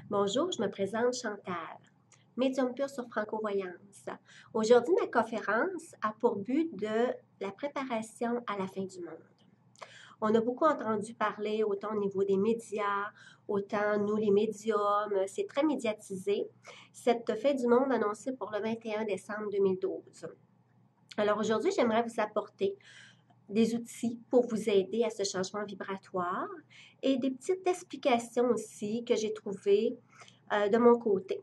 Bonjour, je me présente Chantal, médium pur sur Franco-Voyance. Aujourd'hui, ma conférence a pour but de la préparation à la fin du monde. On a beaucoup entendu parler, autant au niveau des médias, autant nous les médiums, c'est très médiatisé, cette fin du monde annoncée pour le 21 décembre 2012. Alors aujourd'hui, j'aimerais vous apporter des outils pour vous aider à ce changement vibratoire et des petites explications aussi que j'ai trouvées de mon côté.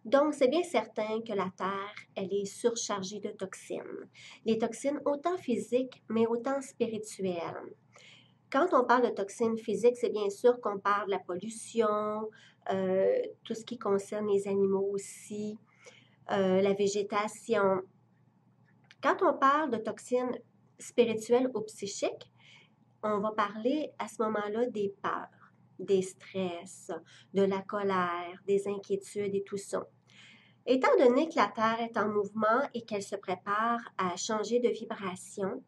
Donc, c'est bien certain que la Terre, elle est surchargée de toxines. Les toxines autant physiques, mais autant spirituelles. Quand on parle de toxines physiques, c'est bien sûr qu'on parle de la pollution, tout ce qui concerne les animaux aussi, la végétation. Quand on parle de toxines spirituelles ou psychiques, on va parler à ce moment-là des peurs, des stress, de la colère, des inquiétudes et tout ça. Étant donné que la Terre est en mouvement et qu'elle se prépare à changer de vibration,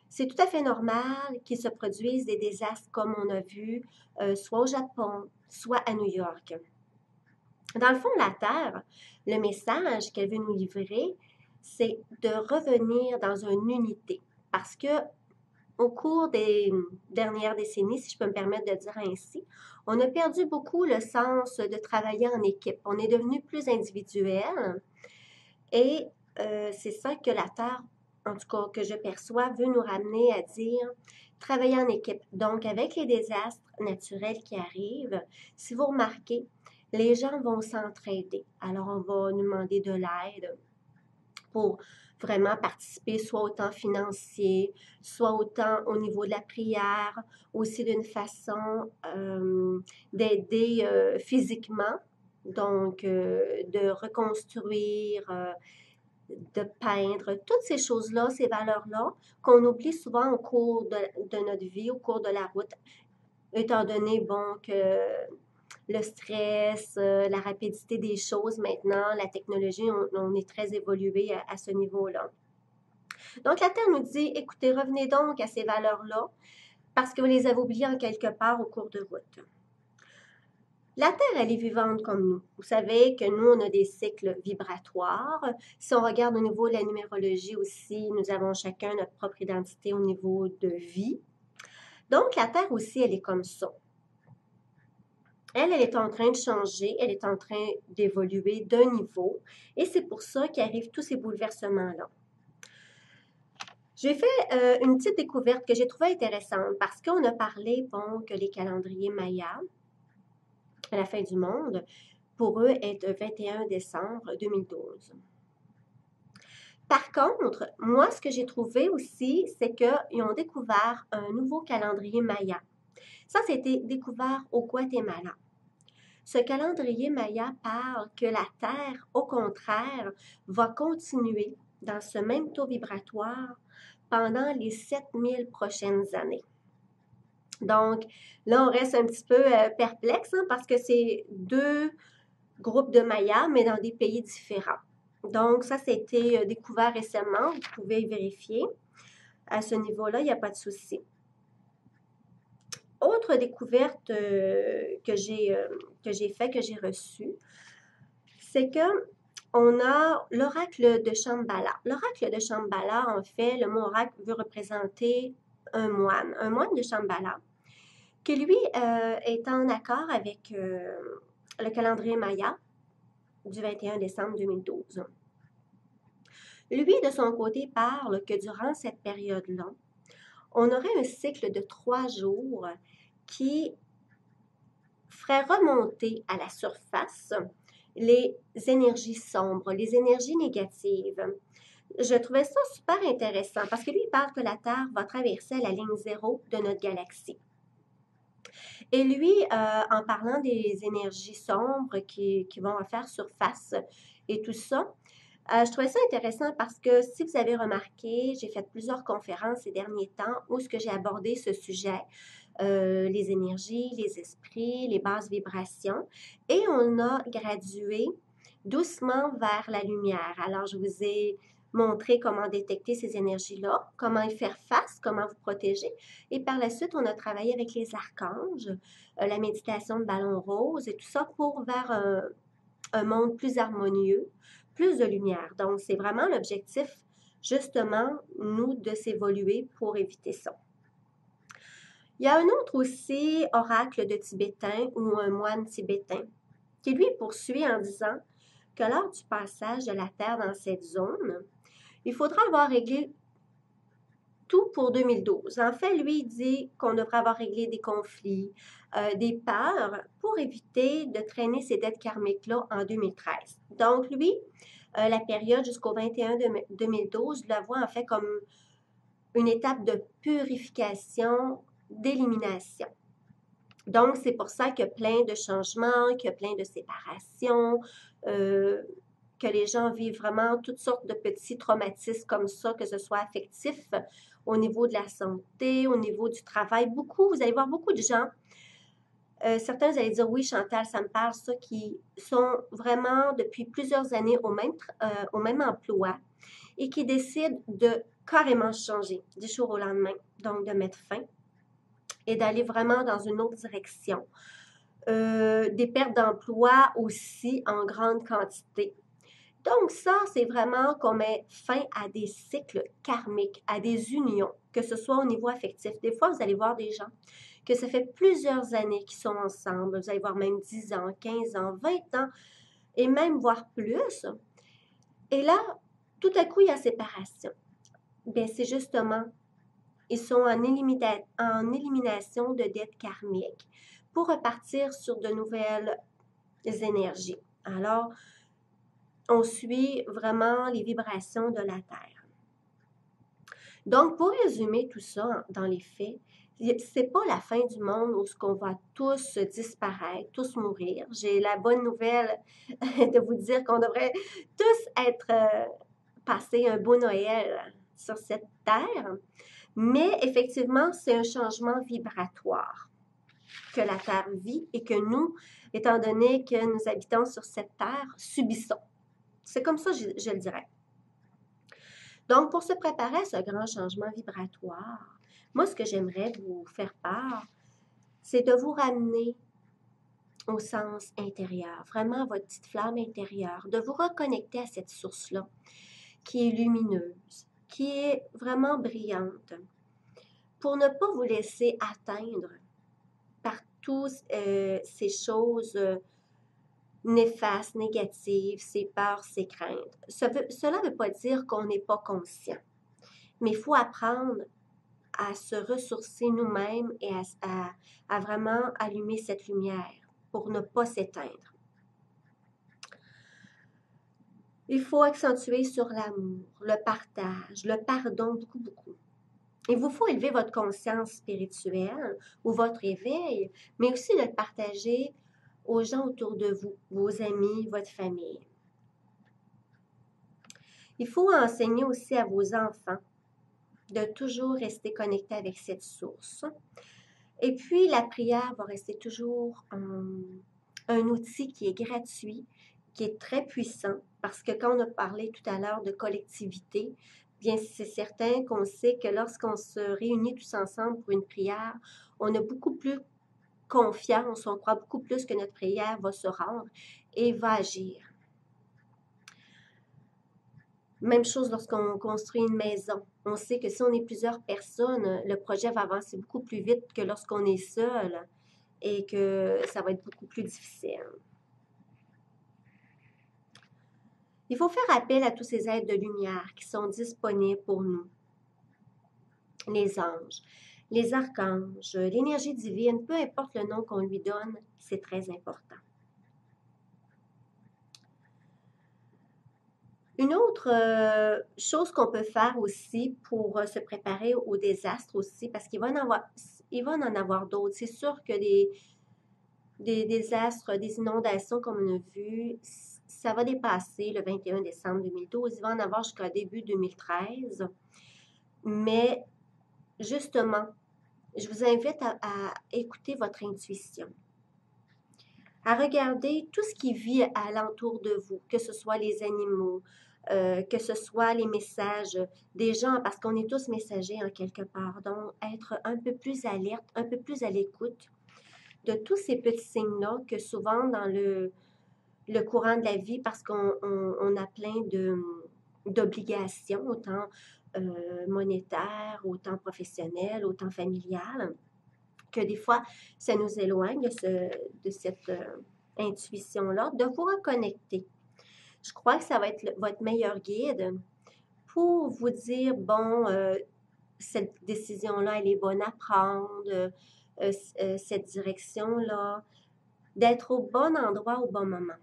c'est tout à fait normal qu'il se produise des désastres comme on a vu, soit au Japon, soit à New York. Dans le fond, la Terre, le message qu'elle veut nous livrer, c'est de revenir dans une unité. Parce que au cours des dernières décennies, si je peux me permettre de dire ainsi, on a perdu beaucoup le sens de travailler en équipe. On est devenu plus individuel et c'est ça que la Terre, en tout cas que je perçois, veut nous ramener à dire travailler en équipe. Donc, avec les désastres naturels qui arrivent, si vous remarquez, les gens vont s'entraider. Alors, on va nous demander de l'aide pour vraiment participer, soit au temps financier, soit autant au niveau de la prière, aussi d'une façon d'aider physiquement, donc de reconstruire, de peindre, toutes ces choses-là, ces valeurs-là, qu'on oublie souvent au cours de notre vie, au cours de la route, étant donné, bon, que le stress, la rapidité des choses maintenant, la technologie, on est très évolué à ce niveau-là. Donc, la Terre nous dit, écoutez, revenez donc à ces valeurs-là parce que vous les avez oubliées en quelque part au cours de route. La Terre, elle est vivante comme nous. Vous savez que nous, on a des cycles vibratoires. Si on regarde au niveau de la numérologie aussi, nous avons chacun notre propre identité au niveau de vie. Donc, la Terre aussi, elle est comme ça. Elle est en train de changer, elle est en train d'évoluer d'un niveau et c'est pour ça qu'arrivent tous ces bouleversements-là. J'ai fait une petite découverte que j'ai trouvée intéressante parce qu'on a parlé, bon, que les calendriers mayas, à la fin du monde, pour eux, est le 21 décembre 2012. Par contre, moi, ce que j'ai trouvé aussi, c'est qu'ils ont découvert un nouveau calendrier maya. Ça, c'était découvert au Guatemala. Ce calendrier maya parle que la Terre, au contraire, va continuer dans ce même taux vibratoire pendant les 7000 prochaines années. Donc, là, on reste un petit peu perplexe parce que c'est deux groupes de Mayas, mais dans des pays différents. Donc, ça, c'était découvert récemment. Vous pouvez vérifier. À ce niveau-là, il n'y a pas de souci. Autre découverte que j'ai fait, que j'ai reçue, c'est que on a l'oracle de Shambhala. L'oracle de Shambhala, en fait, le mot oracle veut représenter un moine de Shambhala, qui lui est en accord avec le calendrier maya du 21 décembre 2012. Lui, de son côté, parle que durant cette période-là, on aurait un cycle de 3 jours qui ferait remonter à la surface les énergies sombres, les énergies négatives. Je trouvais ça super intéressant parce que lui, il parle que la Terre va traverser la ligne zéro de notre galaxie. Et lui, en parlant des énergies sombres qui vont faire surface et tout ça, je trouvais ça intéressant parce que si vous avez remarqué, j'ai fait plusieurs conférences ces derniers temps où ce que j'ai abordé ce sujet, les énergies, les esprits, les basses vibrations, et on a gradué doucement vers la lumière. Alors, je vous ai montrer comment détecter ces énergies-là, comment y faire face, comment vous protéger. Et par la suite, on a travaillé avec les archanges, la méditation de ballon rose et tout ça pour vers un monde plus harmonieux, plus de lumière. Donc, c'est vraiment l'objectif, justement, nous, de s'évoluer pour éviter ça. Il y a un autre aussi oracle de tibétain ou un moine tibétain qui lui poursuit en disant que lors du passage de la Terre dans cette zone, il faudra avoir réglé tout pour 2012. En fait, lui, il dit qu'on devrait avoir réglé des conflits, des peurs pour éviter de traîner ces dettes karmiques-là en 2013. Donc, lui, la période jusqu'au 21 2012, la voit en fait comme une étape de purification, d'élimination. Donc, c'est pour ça qu'il y a plein de changements, qu'il y a plein de séparations, que les gens vivent vraiment toutes sortes de petits traumatismes comme ça, que ce soit affectif, au niveau de la santé, au niveau du travail. Beaucoup, vous allez voir beaucoup de gens, certains, vous allez dire, oui, Chantal, ça me parle, ça, qui sont vraiment depuis plusieurs années au même emploi et qui décident de carrément changer du jour au lendemain, donc de mettre fin et d'aller vraiment dans une autre direction. Des pertes d'emploi aussi en grande quantité. Donc ça, c'est vraiment qu'on met fin à des cycles karmiques, à des unions, que ce soit au niveau affectif. Des fois, vous allez voir des gens que ça fait plusieurs années qu'ils sont ensemble. Vous allez voir même 10 ans, 15 ans, 20 ans, et même voire plus. Et là, tout à coup, il y a séparation. Bien, c'est justement, ils sont en élimination de dettes karmiques pour repartir sur de nouvelles énergies. Alors, on suit vraiment les vibrations de la Terre. Donc, pour résumer tout ça dans les faits, c'est pas la fin du monde où on va tous disparaître, tous mourir. J'ai la bonne nouvelle de vous dire qu'on devrait tous être passer un beau Noël sur cette Terre. Mais effectivement, c'est un changement vibratoire que la Terre vit et que nous, étant donné que nous habitons sur cette Terre, subissons. C'est comme ça, je le dirais. Donc, pour se préparer à ce grand changement vibratoire, moi, ce que j'aimerais vous faire part, c'est de vous ramener au sens intérieur, vraiment à votre petite flamme intérieure, de vous reconnecter à cette source-là qui est lumineuse, qui est vraiment brillante, pour ne pas vous laisser atteindre par toutes ces choses néfastes, négatives, ces peurs, ces craintes. Cela ne veut pas dire qu'on n'est pas conscient, mais il faut apprendre à se ressourcer nous-mêmes et à vraiment allumer cette lumière pour ne pas s'éteindre. Il faut accentuer sur l'amour, le partage, le pardon, beaucoup, beaucoup. Il vous faut élever votre conscience spirituelle ou votre éveil, mais aussi de le partager aux gens autour de vous, vos amis, votre famille. Il faut enseigner aussi à vos enfants de toujours rester connectés avec cette source. Et puis, la prière va rester toujours un outil qui est gratuit, qui est très puissant, parce que quand on a parlé tout à l'heure de collectivité, bien, c'est certain qu'on sait que lorsqu'on se réunit tous ensemble pour une prière, on a beaucoup plus confiance, on croit beaucoup plus que notre prière va se rendre et va agir. Même chose lorsqu'on construit une maison. On sait que si on est plusieurs personnes, le projet va avancer beaucoup plus vite que lorsqu'on est seul et que ça va être beaucoup plus difficile. Il faut faire appel à tous ces êtres de lumière qui sont disponibles pour nous. Les anges, les archanges, l'énergie divine, peu importe le nom qu'on lui donne, c'est très important. Une autre chose qu'on peut faire aussi pour se préparer au désastre aussi, parce qu'il va en avoir d'autres. C'est sûr que des désastres, des inondations comme on a vu, ça va dépasser le 21 décembre 2012. Il va en avoir jusqu'à début 2013. Mais justement, je vous invite à écouter votre intuition, à regarder tout ce qui vit alentour de vous, que ce soit les animaux, que ce soit les messages des gens, parce qu'on est tous messagers en quelque part. Donc, être un peu plus alerte, un peu plus à l'écoute de tous ces petits signes-là que souvent dans le courant de la vie, parce qu'on a plein d'obligations, autant monétaires, autant professionnelles, autant familiales, que des fois, ça nous éloigne de cette intuition-là, de vous reconnecter. Je crois que ça va être votre meilleur guide pour vous dire, bon, cette décision-là, elle est bonne à prendre, cette direction-là, d'être au bon endroit au bon moment.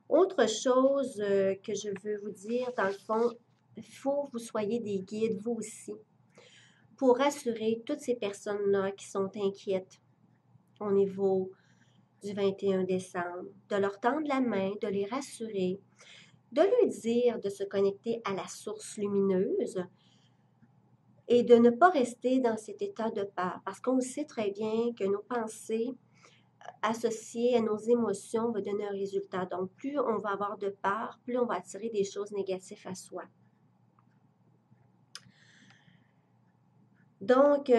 Autre chose que je veux vous dire, dans le fond, il faut que vous soyez des guides, vous aussi, pour rassurer toutes ces personnes-là qui sont inquiètes au niveau du 21 décembre, de leur tendre la main, de les rassurer, de leur dire de se connecter à la source lumineuse et de ne pas rester dans cet état de peur, parce qu'on sait très bien que nos pensées associées à nos émotions vont donner un résultat. Donc, plus on va avoir de peur, plus on va attirer des choses négatives à soi. Donc,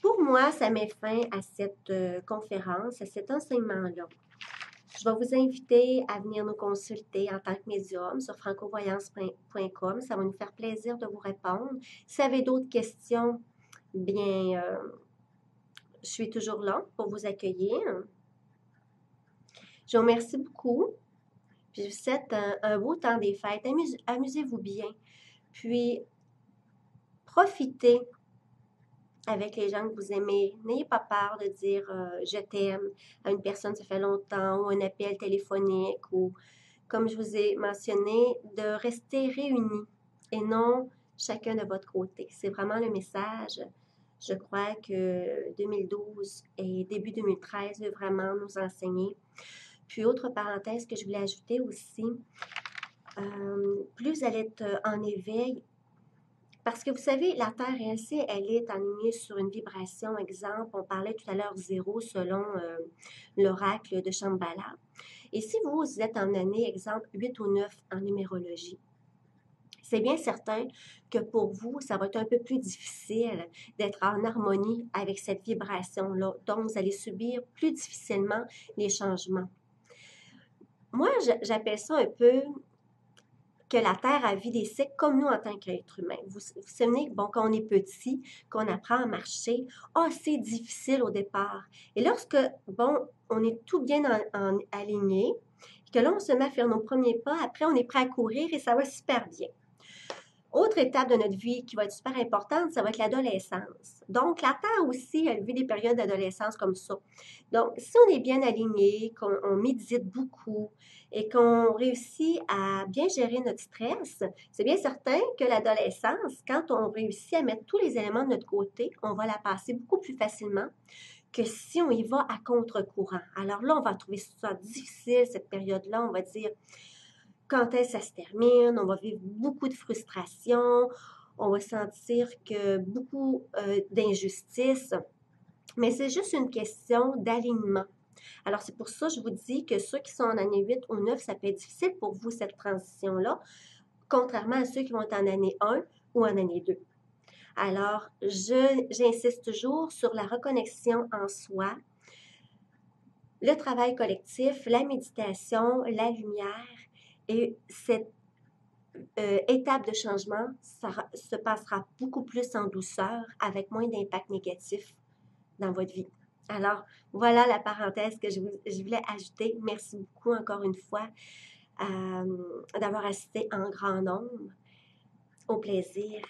pour moi, ça met fin à cette conférence, à cet enseignement-là. Je vais vous inviter à venir nous consulter en tant que médium sur francovoyance.com. Ça va nous faire plaisir de vous répondre. Si vous avez d'autres questions, bien, je suis toujours là pour vous accueillir. Je vous remercie beaucoup. Puis je vous souhaite un beau temps des fêtes. Amusez-vous bien. Puis, profitez avec les gens que vous aimez. N'ayez pas peur de dire je t'aime à une personne, ça fait longtemps, ou un appel téléphonique, ou comme je vous ai mentionné, de rester réunis et non chacun de votre côté. C'est vraiment le message. Je crois que 2012 et début 2013 veut vraiment nous enseigner. Puis, autre parenthèse que je voulais ajouter aussi, plus elle est en éveil, parce que vous savez, la Terre, elle est alignée sur une vibration. Exemple, on parlait tout à l'heure zéro selon l'oracle de Shambhala. Et si vous êtes en année, exemple 8 ou 9 en numérologie, c'est bien certain que pour vous, ça va être un peu plus difficile d'être en harmonie avec cette vibration-là. Donc, vous allez subir plus difficilement les changements. Moi, j'appelle ça un peu que la Terre a vu des cycles comme nous en tant qu'être humain. Vous vous souvenez, bon, quand on est petit, qu'on apprend à marcher, c'est difficile au départ. Et lorsque, bon, on est tout bien aligné, que là, on se met à faire nos premiers pas, après, on est prêt à courir et ça va super bien. Autre étape de notre vie qui va être super importante, ça va être l'adolescence. Donc, la Terre aussi, elle vit des périodes d'adolescence comme ça. Donc, si on est bien aligné, qu'on médite beaucoup et qu'on réussit à bien gérer notre stress, c'est bien certain que l'adolescence, quand on réussit à mettre tous les éléments de notre côté, on va la passer beaucoup plus facilement que si on y va à contre-courant. Alors là, on va trouver ça difficile, cette période-là. On va dire, quand est-ce que ça se termine? On va vivre beaucoup de frustration. On va sentir que beaucoup d'injustice. Mais c'est juste une question d'alignement. Alors, c'est pour ça que je vous dis que ceux qui sont en année 8 ou 9, ça peut être difficile pour vous, cette transition-là, contrairement à ceux qui vont être en année 1 ou en année 2. Alors, j'insiste toujours sur la reconnexion en soi, le travail collectif, la méditation, la lumière et cette étape de changement, ça se passera beaucoup plus en douceur, avec moins d'impact négatif dans votre vie. Alors, voilà la parenthèse que je voulais ajouter. Merci beaucoup encore une fois d'avoir assisté en grand nombre. Au plaisir.